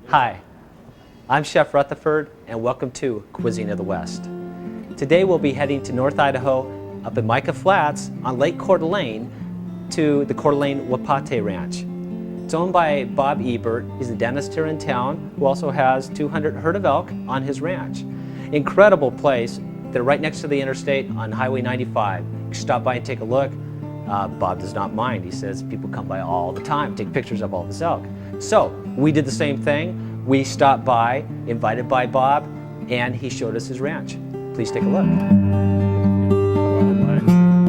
Hi, I'm Chef Rutherford, and welcome to Cuisine of the West. Today we'll be heading to North Idaho, up in Mica Flats on Lake Coeur d'Alene, to the Coeur d'Alene Wapate Ranch. It's owned by Bob Ebert. He's the dentist here in town who also has 200 herd of elk on his ranch. Incredible place. They're right next to the interstate on Highway 95. You can stop by and take a look. Bob does not mind. He says people come by all the time, take pictures of all this elk. So we did the same thing. We stopped by, invited by Bob, and he showed us his ranch. Please take a look.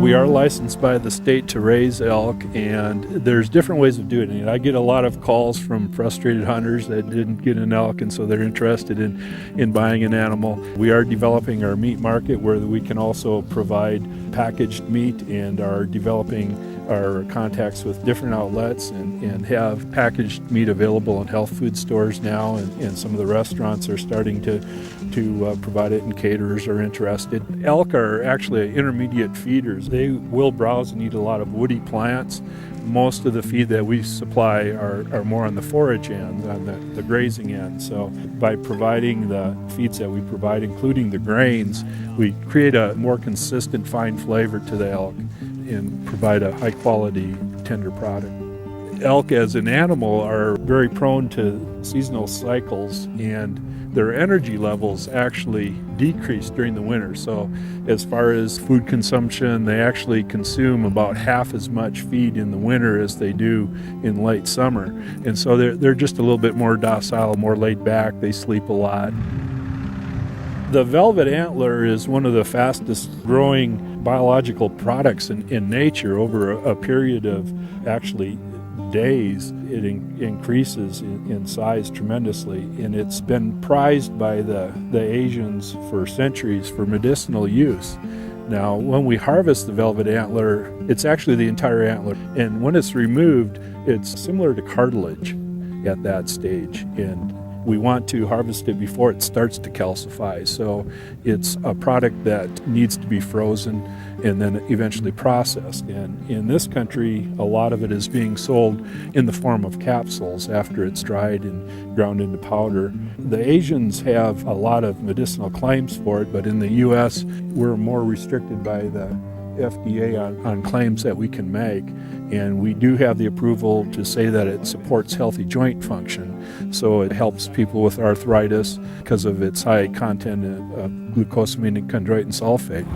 We are licensed by the state to raise elk, and there's different ways of doing it. I get a lot of calls from frustrated hunters that didn't get an elk, and so they're interested in buying an animal. We are developing our meat market where we can also provide packaged meat, and are developing our contacts with different outlets and have packaged meat available in health food stores now, and some of the restaurants are starting to provide it, and caterers are interested. Elk are actually intermediate feeders. They will browse and eat a lot of woody plants. Most of the feed that we supply are more on the forage end, on the grazing end. So by providing the feeds that we provide, including the grains, we create a more consistent fine flavor to the elk and provide a high quality tender product. Elk as an animal are very prone to seasonal cycles, and their energy levels actually decrease during the winter. So as far as food consumption, they actually consume about half as much feed in the winter as they do in late summer. And so they're just a little bit more docile, more laid back. They sleep a lot. The velvet antler is one of the fastest growing biological products in nature. Over a period of actually days, it increases in size tremendously, and it's been prized by the Asians for centuries for medicinal use. Now, when we harvest the velvet antler, it's actually the entire antler, and when it's removed, it's similar to cartilage at that stage, and we want to harvest it before it starts to calcify. So it's a product that needs to be frozen and then eventually processed. And in this country, a lot of it is being sold in the form of capsules after it's dried and ground into powder. The Asians have a lot of medicinal claims for it, but in the U.S., we're more restricted by the FDA on claims that we can make, and we do have the approval to say that it supports healthy joint function. So it helps people with arthritis because of its high content of glucosamine and chondroitin sulfate.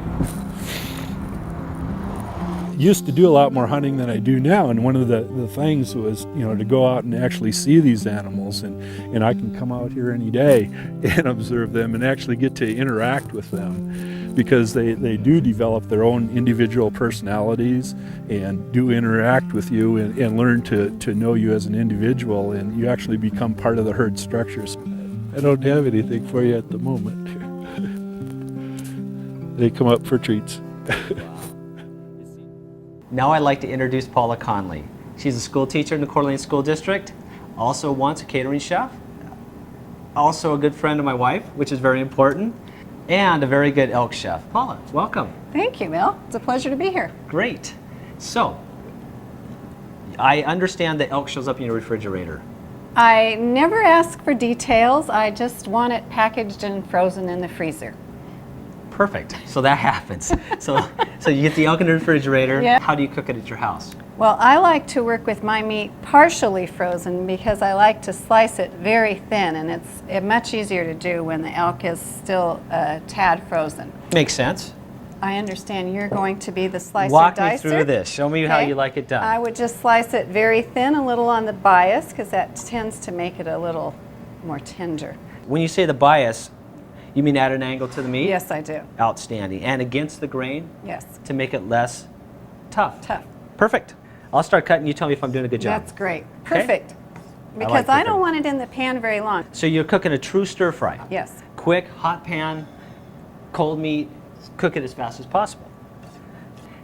Used to do a lot more hunting than I do now, and one of the things was, to go out and actually see these animals, and I can come out here any day and observe them and actually get to interact with them, because they do develop their own individual personalities and do interact with you and learn to know you as an individual, and you actually become part of the herd structures. I don't have anything for you at the moment. They come up for treats. Now I'd like to introduce Paula Conley. She's a school teacher in the Coeur d'Alene School District, also once a catering chef, also a good friend of my wife, which is very important, and a very good elk chef. Paula, welcome. Thank you, Bill. It's a pleasure to be here. Great. So, I understand that elk shows up in your refrigerator. I never ask for details. I just want it packaged and frozen in the freezer. Perfect. So that happens. So you get the elk in the refrigerator. Yeah. How do you cook it at your house? Well, I like to work with my meat partially frozen because I like to slice it very thin, and it's much easier to do when the elk is still a tad frozen. Makes sense. I understand you're going to be the slicer Walk dicer. me through this. Show me how you like it done. I would just slice it very thin, a little on the bias, because that tends to make it a little more tender. When you say the bias, you mean at an angle to the meat? Yes, I do. Outstanding. And against the grain? Yes. To make it less tough? Tough. Perfect. I'll start cutting. You tell me if I'm doing a good job. That's great. Perfect. Okay. Because I don't want it in the pan very long. So you're cooking a true stir fry? Yes. Quick, hot pan, cold meat, cook it as fast as possible.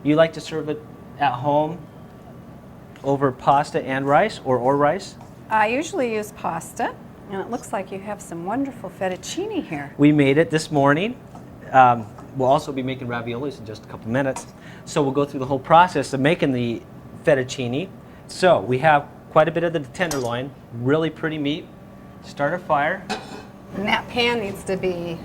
You like to serve it at home over pasta and rice, or rice? I usually use pasta, and it looks like you have some wonderful fettuccine here. We made it this morning. We'll also be making raviolis in just a couple minutes. So we'll go through the whole process of making the fettuccine. So we have quite a bit of the tenderloin, really pretty meat. Start a fire. And that pan needs to be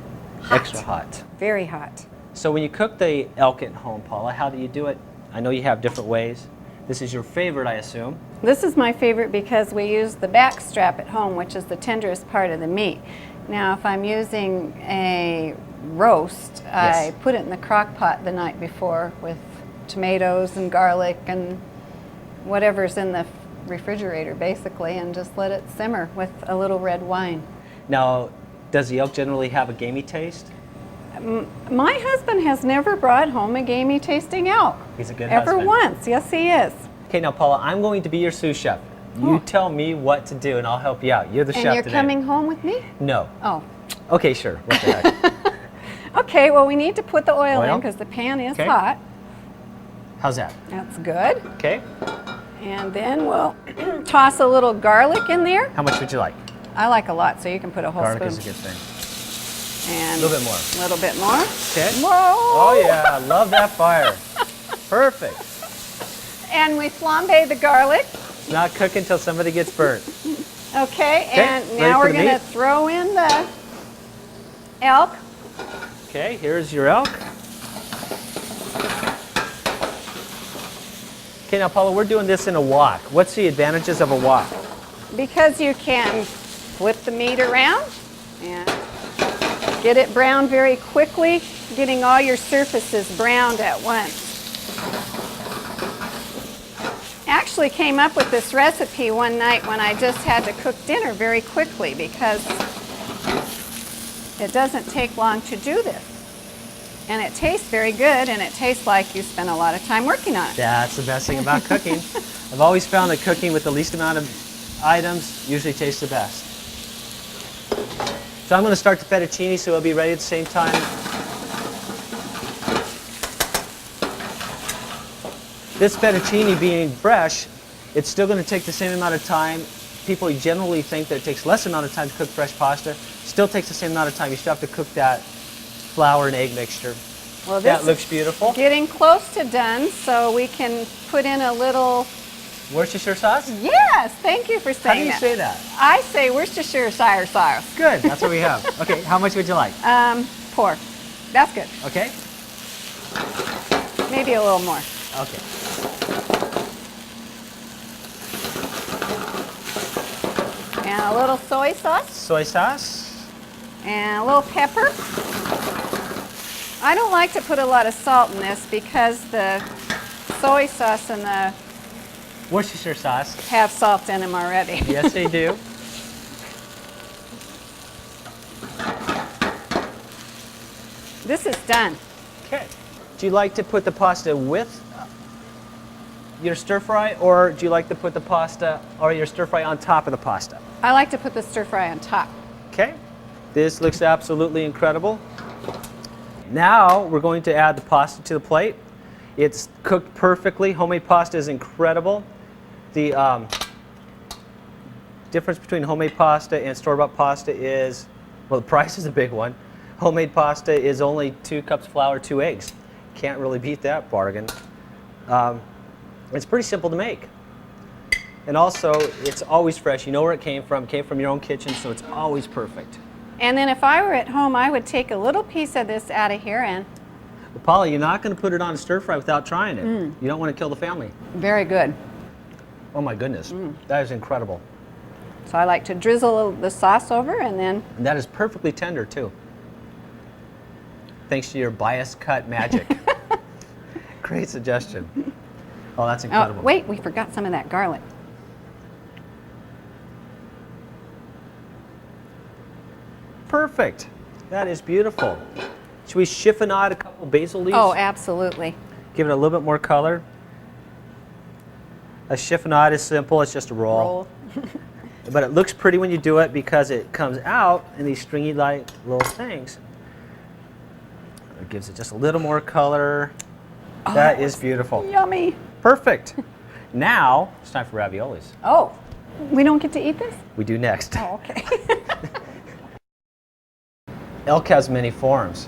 hot. Extra hot. Very hot. So when you cook the elk at home, Paula, how do you do it? I know you have different ways. This is your favorite, I assume. This is my favorite because we use the back strap at home, which is the tenderest part of the meat. Now, if I'm using a roast, I put it in the crock pot the night before with tomatoes and garlic and whatever's in the refrigerator, basically, and just let it simmer with a little red wine. Now, does the elk generally have a gamey taste? My husband has never brought home a gamey tasting elk. He's a good Ever husband. once. Yes, he is. Okay, now Paula, I'm going to be your sous chef. You tell me what to do and I'll help you out. You're the chef And you're today. coming home with me? No. Oh. Okay, sure. What the heck? Okay, well, we need to put the oil in Oil? because the pan is Okay. hot. How's that? That's good. Okay. And then we'll toss a little garlic in there. How much would you like? I like a lot, so you can put a whole Garlic spoon. is a good thing. And A little bit more. A little bit more. Okay. Whoa! Oh yeah, I love that fire. Perfect. And we flambe the garlic. It's not cooking until somebody gets burnt. Okay, Okay, and ready now for we're the going to meat? throw in the elk. Okay, here's your elk. Okay, now Paula, we're doing this in a wok. What's the advantages of a wok? Because you can flip the meat around and get it browned very quickly, getting all your surfaces browned at once. Actually came up with this recipe one night when I just had to cook dinner very quickly because it doesn't take long to do this. And it tastes very good, and it tastes like you spent a lot of time working on it. That's the best thing about cooking. I've always found that cooking with the least amount of items usually tastes the best. So I'm going to start the fettuccine so it'll be ready at the same time. This fettuccine being fresh, it's still going to take the same amount of time. People generally think that it takes less amount of time to cook fresh pasta. Still takes the same amount of time. You still have to cook that flour and egg mixture. Well, That this looks is beautiful. getting close to done, so we can put in a little. Worcestershire sauce? Yes, thank you for How do saying you that. say that? I say Worcestershire sauce. Good, that's what we have. Okay, how much would you like? Pour. That's good. Okay? Maybe a little more. Okay. And a little soy sauce Soy sauce? and a little pepper. I don't like to put a lot of salt in this because the soy sauce and the Worcestershire sauce. have salt in them already. Yes, they do. This is done. Okay. Do you like to put the pasta with your stir fry, or do you like to put the pasta or your stir fry on top of the pasta? I like to put the stir fry on top. Okay. This looks absolutely incredible. Now we're going to add the pasta to the plate. It's cooked perfectly. Homemade pasta is incredible. The difference between homemade pasta and store-bought pasta is, well, the price is a big one. Homemade pasta is only 2 cups flour, 2 eggs. Can't really beat that bargain. It's pretty simple to make. And also, it's always fresh. You know where it came from. It came from your own kitchen, so it's always perfect. And then if I were at home, I would take a little piece of this out of here and Well, Paula, you're not going to put it on a stir fry without trying it. You don't want to kill the family. very good. Oh my goodness, that is incredible. So I like to drizzle the sauce over and then And that is perfectly tender too. Thanks to your bias cut magic. Great suggestion. Oh, that's incredible. wait, we forgot some of that garlic. Perfect. That is beautiful. Should we chiffonade a couple basil leaves? Oh, absolutely. Give it a little bit more color. A chiffonade is simple. It's just a roll. But it looks pretty when you do it because it comes out in these stringy like little things. It gives it just a little more color. That is beautiful. Yummy. Perfect. Now it's time for raviolis. Oh, we don't get to eat this? We do next. Oh, okay. Elk has many forms.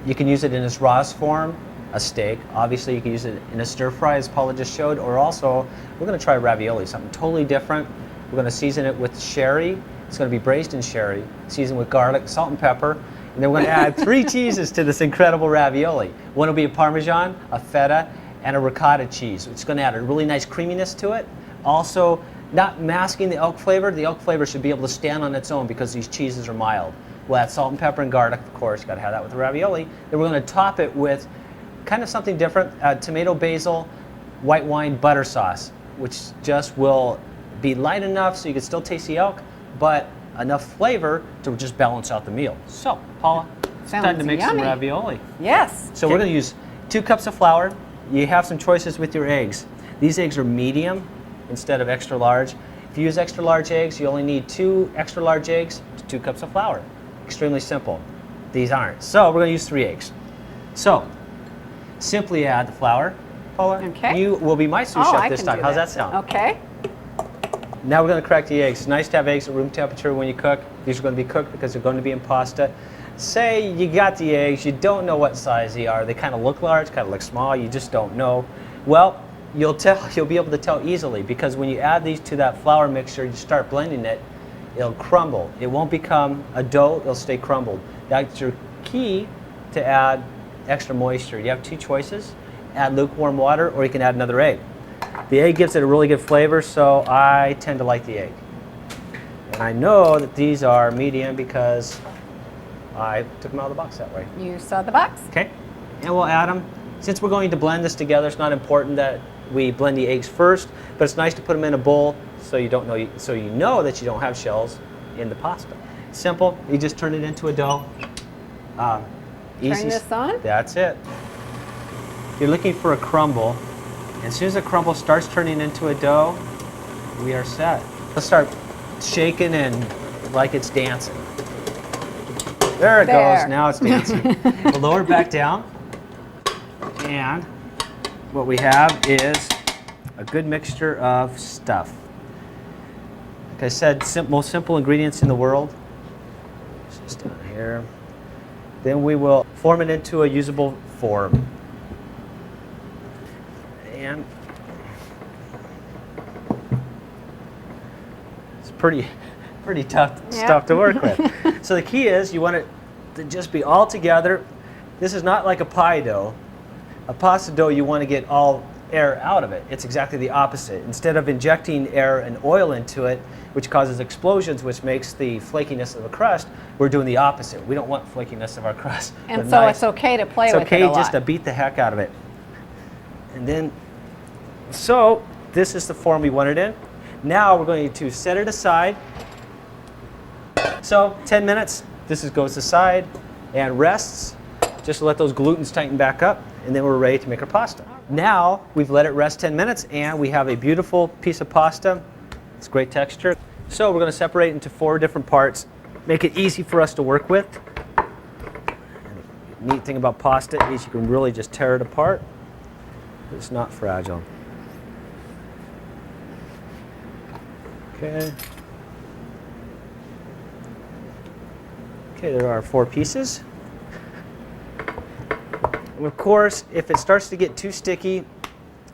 You can use it in its rawest form, a steak. Obviously, you can use it in a stir fry, as Paula just showed, or also we're going to try ravioli, something totally different. We're going to season it with sherry It's going to be braised in sherry, seasoned with garlic, salt, and pepper. And then we're going to add 3 cheeses to this incredible ravioli. One will be a Parmesan, a feta, and a ricotta cheese. It's going to add a really nice creaminess to it. Also, not masking the elk flavor. The elk flavor should be able to stand on its own because these cheeses are mild. We'll add salt and pepper and garlic, of course. Got to have that with the ravioli. Then we're going to top it with kind of something different, tomato basil, white wine butter sauce, which just will be light enough so you can still taste the elk, but enough flavor to just balance out the meal. So, Paula, it's time to make some ravioli. Yes. So we're going to use 2 cups of flour. You have some choices with your eggs. These eggs are medium instead of extra large. If you use extra large eggs, you only need 2 extra large eggs to 2 cups of flour. Extremely simple. These aren't. So we're going to use 3 eggs. So simply add the flour. Paula, okay. You will be my sous chef this time. How's that sound? Okay. Now we're going to crack the eggs. It's nice to have eggs at room temperature when you cook. These are going to be cooked because they're going to be in pasta. Say you got the eggs, you don't know what size they are. They kind of look large, kind of look small, you just don't know. Well, you'll be able to tell easily because when you add these to that flour mixture, you start blending it, it'll crumble. It won't become a dough, it'll stay crumbled. That's your key to add extra moisture. You have 2 choices. Add lukewarm water or you can add another egg. The egg gives it a really good flavor, so I tend to like the egg. And I know that these are medium because I took them out of the box that way. You saw the box? Okay, and we'll add them. Since we're going to blend this together, it's not important that we blend the eggs first, but it's nice to put them in a bowl so you know that you don't have shells in the pasta. Simple. You just turn it into a dough. Easy. Turn this on? That's it. You're looking for a crumble. As soon as the crumble starts turning into a dough, we are set. Let's start shaking and like it's dancing. There it goes. Now it's dancing. We'll lower it back down. And what we have is a good mixture of stuff. Like I said, most simple ingredients in the world. Just down here. Then we will form it into a usable form. And it's pretty tough stuff to work with. So the key is you want it to just be all together. This is not like a pie dough. A pasta dough, you want to get all air out of it. It's exactly the opposite. Instead of injecting air and oil into it, which causes explosions, which makes the flakiness of the crust, we're doing the opposite. We don't want flakiness of our crust. And so it's okay to play with it a lot. It's okay just to beat the heck out of it. And then, so this is the form we want it in. Now we're going to set it aside. So 10 minutes, this goes aside and rests, just to let those glutens tighten back up, and then we're ready to make our pasta. Now we've let it rest 10 minutes and we have a beautiful piece of pasta. It's great texture. So we're going to separate into 4 different parts, make it easy for us to work with. And the neat thing about pasta is you can really just tear it apart. It's not fragile. Okay. Okay, there are 4 pieces. And of course, if it starts to get too sticky,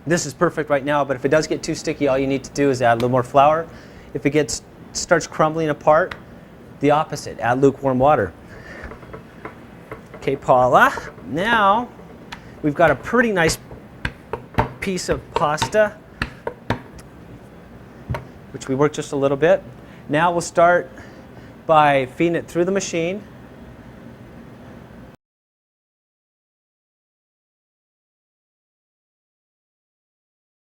this is perfect right now, but if it does get too sticky, all you need to do is add a little more flour. If it starts crumbling apart, the opposite, add lukewarm water. Okay, Paula, now we've got a pretty nice piece of pasta, which we worked just a little bit. Now we'll start by feeding it through the machine.